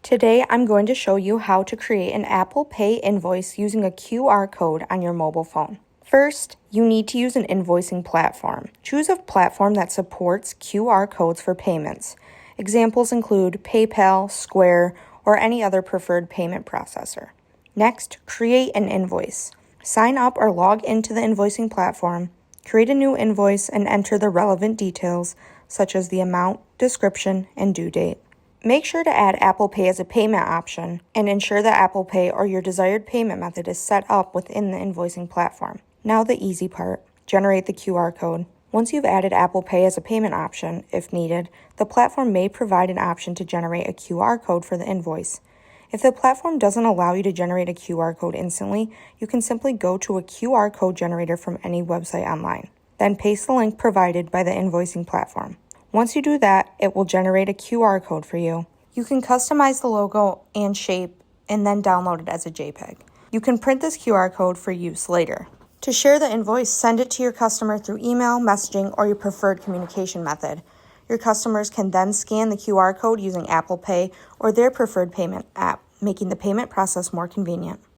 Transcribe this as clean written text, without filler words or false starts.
Today, I'm going to show you how to create an Apple Pay invoice using a QR code on your mobile phone. First, you need to use an invoicing platform. Choose a platform that supports QR codes for payments. Examples include PayPal, Square, or any other preferred payment processor. Next, create an invoice. Sign up or log into the invoicing platform, create a new invoice, and enter the relevant details such as the amount, description, and due date. Make sure to add Apple Pay as a payment option and ensure that Apple Pay or your desired payment method is set up within the invoicing platform. Now the easy part, generate the QR code. Once you've added Apple Pay as a payment option, if needed, the platform may provide an option to generate a QR code for the invoice. If the platform doesn't allow you to generate a QR code instantly, you can simply go to a QR code generator from any website online. Then paste the link provided by the invoicing platform. Once you do that, it will generate a QR code for you. You can customize the logo and shape and then download it as a JPEG. You can print this QR code for use later. To share the invoice, send it to your customer through email, messaging, or your preferred communication method. Your customers can then scan the QR code using Apple Pay or their preferred payment app, making the payment process more convenient.